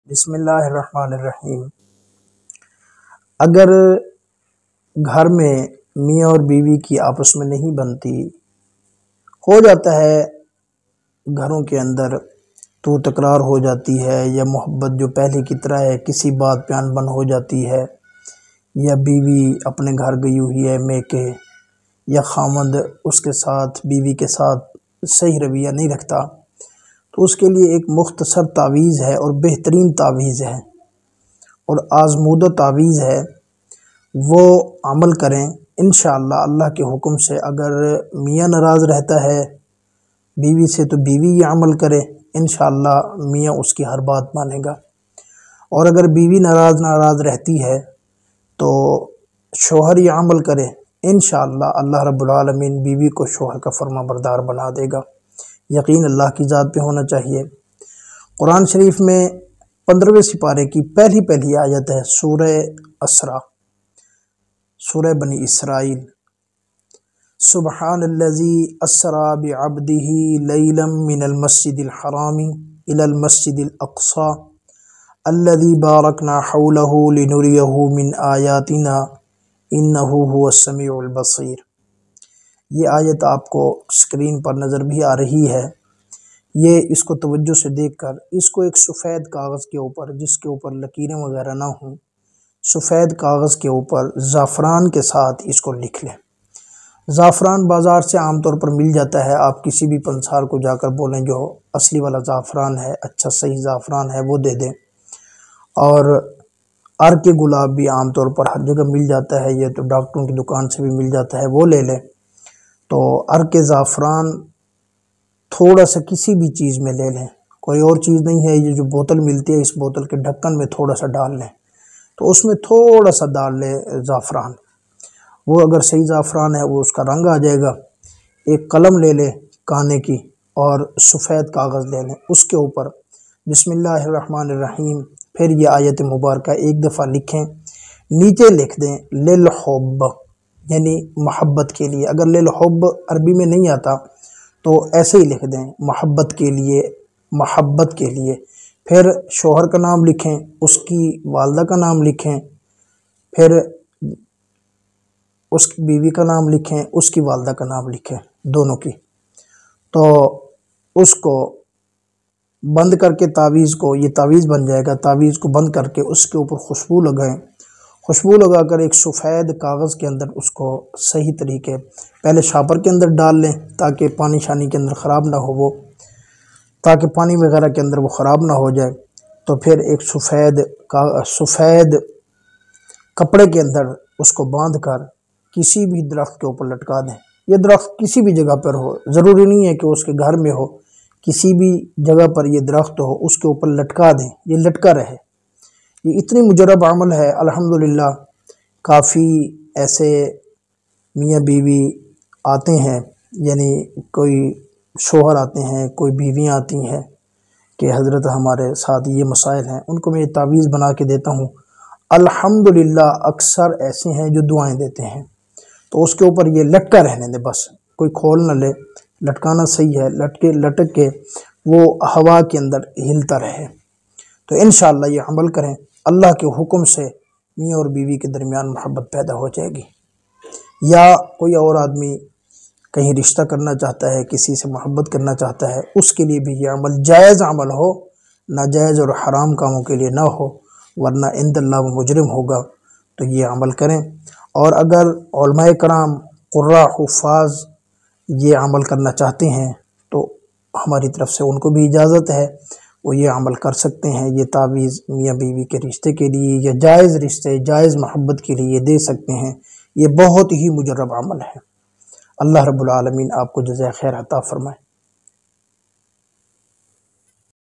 بسم اللہ الرحمن الرحیم۔ اگر گھر میں میاں اور بیوی کی آپس میں نہیں بنتی، ہو جاتا ہے گھروں کے اندر تو تکرار ہو جاتی ہے، یا محبت جو پہلے کی طرح ہے کسی بات پہ ان بن ہو جاتی ہے، یا بیوی اپنے گھر گئی ہوئی ہے میکے، یا خامند اس کے ساتھ بیوی کے ساتھ صحیح رویہ نہیں رکھتا، تو اس کے لیے ایک مختصر تعویذ ہے اور بہترین تعویذ ہے اور آزمودہ تعویذ ہے، وہ عمل کریں انشاءاللہ اللہ کے حکم سے۔ اگر میاں ناراض رہتا ہے بیوی سے تو بیوی یہ عمل کرے، انشاءاللہ میاں اس کی ہر بات مانے گا، اور اگر بیوی ناراض رہتی ہے تو شوہر یہ عمل کرے، انشاءاللہ اللہ رب العالمین بیوی کو شوہر کا فرما بردار بنا دے گا۔ یقین اللہ کی ذات پہ ہونا چاہیے۔ قرآن شریف میں 15ویں سپارے کی پہلی آیت ہے سورہ اسراء، سورہ بنی اسرائیل۔ سبحان الذی اسریٰ بعبدہ لیلا من المسجد الحرام الی المسجد الاقصی الذی بارکنا حولہ لنریہ من آیاتنا انہ هو السمیع البصیر۔ یہ آیت آپ کو اسکرین پر نظر بھی آ رہی ہے۔ یہ اس کو توجہ سے دیکھ کر اس کو ایک سفید کاغذ کے اوپر، جس کے اوپر لکیریں وغیرہ نہ ہوں، سفید کاغذ کے اوپر زعفران کے ساتھ اس کو لکھ لیں۔ زعفران بازار سے عام طور پر مل جاتا ہے، آپ کسی بھی پنسار کو جا کر بولیں جو اصلی والا زعفران ہے، اچھا صحیح زعفران ہے، وہ دے دیں۔ اور ارک گلاب بھی عام طور پر ہر جگہ مل جاتا ہے، یہ تو ڈاکٹروں کی دکان سے بھی مل جاتا ہے، وہ لے لیں۔ تو ارک زعفران تھوڑا سا کسی بھی چیز میں لے لیں، کوئی اور چیز نہیں ہے، یہ جو بوتل ملتی ہے اس بوتل کے ڈھکن میں تھوڑا سا ڈال لیں، تو اس میں تھوڑا سا ڈال لیں زعفران، وہ اگر صحیح زعفران ہے وہ اس کا رنگ آ جائے گا۔ ایک قلم لے لیں کانے کی اور سفید کاغذ لے لیں، اس کے اوپر بسم اللہ الرحمن الرحیم، پھر یہ آیت مبارکہ ایک دفعہ لکھیں، نیچے لکھ دیں للحب، یعنی محبت کے لیے۔ اگر للحب عربی میں نہیں آتا تو ایسے ہی لکھ دیں محبت کے لیے، محبت کے لیے۔ پھر شوہر کا نام لکھیں، اس کی والدہ کا نام لکھیں، پھر اس کی بیوی کا نام لکھیں، اس کی والدہ کا نام لکھیں، دونوں کی۔ تو اس کو بند کر کے تعویذ کو، یہ تعویذ بن جائے گا، تعویذ کو بند کر کے اس کے اوپر خوشبو لگائیں، خوشبو لگا کر ایک سفید کاغذ کے اندر اس کو صحیح طریقے پہلے شاپر کے اندر ڈال لیں تاکہ پانی شانی کے اندر خراب نہ ہو، وہ تاکہ پانی وغیرہ کے اندر وہ خراب نہ ہو جائے۔ تو پھر ایک سفید کپڑے کے اندر اس کو باندھ کر کسی بھی درخت کے اوپر لٹکا دیں۔ یہ درخت کسی بھی جگہ پر ہو، ضروری نہیں ہے کہ اس کے گھر میں ہو، کسی بھی جگہ پر یہ درخت ہو اس کے اوپر لٹکا دیں، یہ لٹکا رہے۔ یہ اتنی مجرب عمل ہے، الحمدللہ کافی ایسے میاں بیوی آتے ہیں، یعنی کوئی شوہر آتے ہیں، کوئی بیویاں آتی ہیں کہ حضرت ہمارے ساتھ یہ مسائل ہیں، ان کو میں یہ تعویذ بنا کے دیتا ہوں۔ الحمدللہ اکثر ایسے ہیں جو دعائیں دیتے ہیں، تو اس کے اوپر یہ لٹکا رہنے دیں، بس کوئی کھول نہ لے، لٹکانا صحیح ہے، لٹک کے وہ ہوا کے اندر ہلتا رہے۔ تو انشاءاللہ یہ عمل کریں، اللہ کے حکم سے میاں اور بیوی کے درمیان محبت پیدا ہو جائے گی۔ یا کوئی اور آدمی کہیں رشتہ کرنا چاہتا ہے، کسی سے محبت کرنا چاہتا ہے، اس کے لیے بھی یہ عمل جائز عمل ہو، ناجائز اور حرام کاموں کے لیے نہ ہو، ورنہ عند اللہ وہ مجرم ہوگا۔ تو یہ عمل کریں۔ اور اگر علماء کرام، قراء، حفاظ یہ عمل کرنا چاہتے ہیں تو ہماری طرف سے ان کو بھی اجازت ہے، وہ یہ عمل کر سکتے ہیں۔ یہ تعویذ میاں بیوی کے رشتے کے لیے یا جائز رشتے، جائز محبت کے لیے دے سکتے ہیں۔ یہ بہت ہی مجرب عمل ہے۔ اللہ رب العالمین آپ کو جزائے خیر عطا فرمائے۔